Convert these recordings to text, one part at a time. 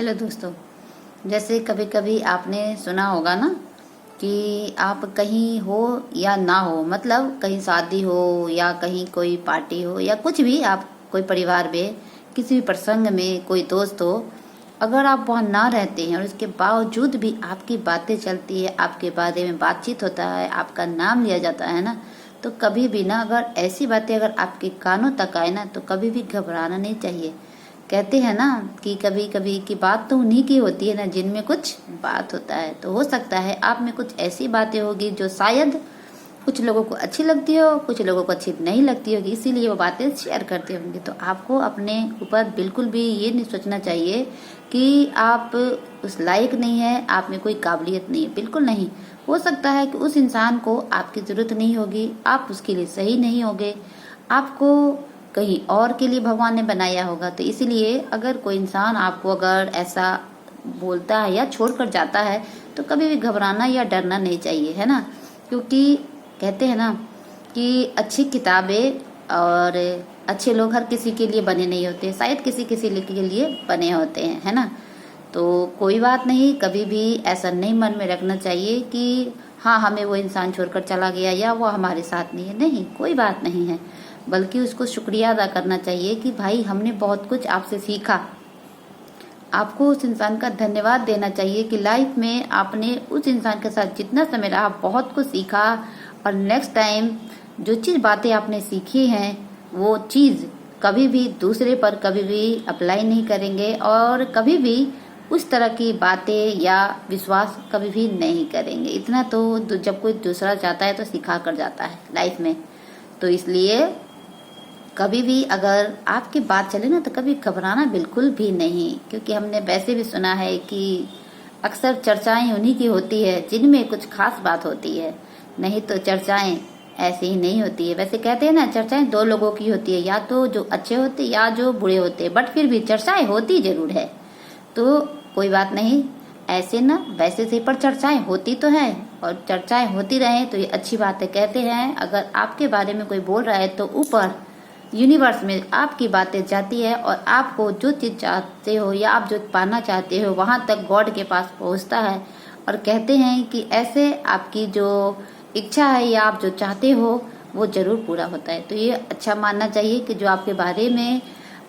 Hello दोस्तों, जैसे कभी कभी आपने सुना होगा ना कि आप कहीं हो या ना हो, मतलब कहीं शादी हो या कहीं कोई पार्टी हो या कुछ भी, आप कोई परिवार में किसी भी प्रसंग में कोई दोस्त हो, अगर आप वहाँ ना रहते हैं और उसके बावजूद भी आपकी बातें चलती है, आपके बारे में बातचीत होता है, आपका नाम लिया जाता है ना, तो कभी भी ना, अगर ऐसी बातें अगर आपके कानों तक आए ना, तो कभी भी घबराना नहीं चाहिए। कहते हैं ना कि कभी कभी की बात तो उन्हीं की होती है ना जिनमें कुछ बात होता है। तो हो सकता है आप में कुछ ऐसी बातें होगी जो शायद कुछ लोगों को अच्छी लगती हो, कुछ लोगों को अच्छी नहीं लगती होगी, इसीलिए वो बातें शेयर करते होंगे। तो आपको अपने ऊपर बिल्कुल भी ये नहीं सोचना चाहिए कि आप उस लायक नहीं है, आप में कोई काबिलियत नहीं है, बिल्कुल नहीं। हो सकता है कि उस इंसान को आपकी जरूरत नहीं होगी, आप उसके लिए सही नहीं होगे, आपको कहीं और के लिए भगवान ने बनाया होगा। तो इसीलिए अगर कोई इंसान आपको अगर ऐसा बोलता है या छोड़कर जाता है तो कभी भी घबराना या डरना नहीं चाहिए, है ना। क्योंकि कहते हैं ना कि अच्छी किताबें और अच्छे लोग हर किसी के लिए बने नहीं होते, शायद किसी किसी के लिए बने होते हैं, है ना। तो कोई बात नहीं, कभी भी ऐसा नहीं मन में रखना चाहिए कि हाँ हमें वो इंसान छोड़कर चला गया या वो हमारे साथ नहीं है। नहीं, कोई बात नहीं है, बल्कि उसको शुक्रिया अदा करना चाहिए कि भाई हमने बहुत कुछ आपसे सीखा। आपको उस इंसान का धन्यवाद देना चाहिए कि लाइफ में आपने उस इंसान के साथ जितना समय रहा बहुत कुछ सीखा, और नेक्स्ट टाइम जो चीज़ बातें आपने सीखी हैं वो चीज़ कभी भी दूसरे पर कभी भी अप्लाई नहीं करेंगे, और कभी भी उस तरह की बातें या विश्वास कभी भी नहीं करेंगे। इतना तो जब कोई दूसरा जाता है तो सिखा कर जाता है लाइफ में। तो इसलिए कभी भी अगर आपकी बात चले ना तो कभी घबराना बिल्कुल भी नहीं, क्योंकि हमने वैसे भी सुना है कि अक्सर चर्चाएं उन्हीं की होती है जिनमें कुछ खास बात होती है, नहीं तो चर्चाएं ऐसे ही नहीं होती है। वैसे कहते हैं ना, चर्चाएं दो लोगों की होती है, या तो जो अच्छे होते या जो बुरे होते, बट फिर भी चर्चाएं होती जरूर है। तो कोई बात नहीं, ऐसे ना वैसे से, पर चर्चाएं होती तो है और चर्चाएं होती रहे तो ये अच्छी बात है। कहते हैं अगर आपके बारे में कोई बोल रहा है तो ऊपर यूनिवर्स में आपकी बातें जाती है और आपको जो चीज़ चाहते हो या आप जो पाना चाहते हो वहाँ तक गॉड के पास पहुँचता है। और कहते हैं कि ऐसे आपकी जो इच्छा है या आप जो चाहते हो वो जरूर पूरा होता है। तो ये अच्छा मानना चाहिए कि जो आपके बारे में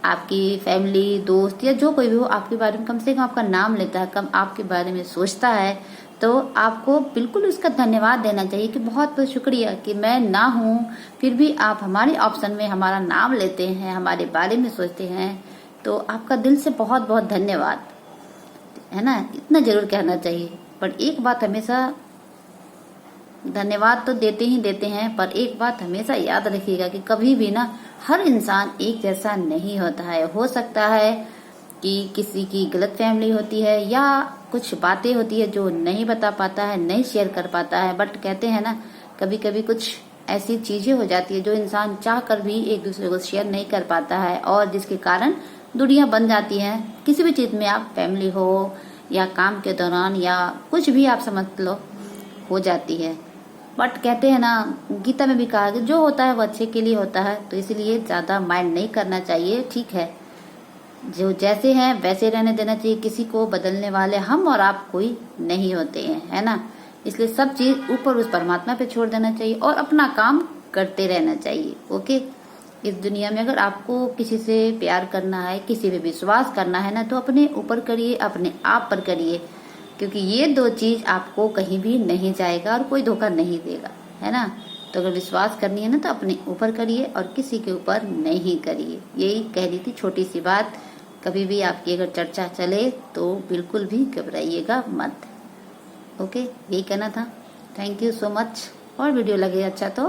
आपकी फैमिली, दोस्त या जो कोई भी हो आपके बारे में कम से कम आपका नाम लेता है, कम आपके बारे में सोचता है, तो आपको बिल्कुल उसका धन्यवाद देना चाहिए कि बहुत बहुत शुक्रिया कि मैं ना हूँ फिर भी आप हमारे ऑप्शन में हमारा नाम लेते हैं, हमारे बारे में सोचते हैं, तो आपका दिल से बहुत बहुत धन्यवाद, है ना। इतना जरूर कहना चाहिए। पर एक बात हमेशा, धन्यवाद तो देते ही देते हैं, पर एक बात हमेशा याद रखिएगा कि कभी भी ना हर इंसान एक जैसा नहीं होता है। हो सकता है कि किसी की गलत फैमिली होती है या कुछ बातें होती है जो नहीं बता पाता है, नहीं शेयर कर पाता है, बट कहते हैं ना कभी कभी कुछ ऐसी चीजें हो जाती है जो इंसान चाह कर भी एक दूसरे को शेयर नहीं कर पाता है, और जिसके कारण दुनिया बन जाती है। किसी भी चीज में, आप फैमिली हो या काम के दौरान या कुछ भी आप समझ लो, हो जाती है। बट कहते हैं ना, गीता में भी कहा कि जो होता है वो अच्छे के लिए होता है, तो इसलिए ज्यादा माइंड नहीं करना चाहिए। ठीक है, जो जैसे हैं वैसे रहने देना चाहिए, किसी को बदलने वाले हम और आप कोई नहीं होते हैं, है ना। इसलिए सब चीज ऊपर उस परमात्मा पे छोड़ देना चाहिए और अपना काम करते रहना चाहिए। ओके, इस दुनिया में अगर आपको किसी से प्यार करना है, किसी पे विश्वास करना है ना, तो अपने ऊपर करिए, अपने आप पर करिए, क्योंकि ये दो चीज आपको कहीं भी नहीं जाएगा और कोई धोखा नहीं देगा, है ना। तो अगर विश्वास करनी है ना तो अपने ऊपर करिए और किसी के ऊपर नहीं करिए। यही कह रही थी छोटी सी बात। कभी भी आपकी अगर चर्चा चले तो बिल्कुल भी घबराइएगा मत। ओके, यही कहना था। Thank you so much. और वीडियो लगे अच्छा तो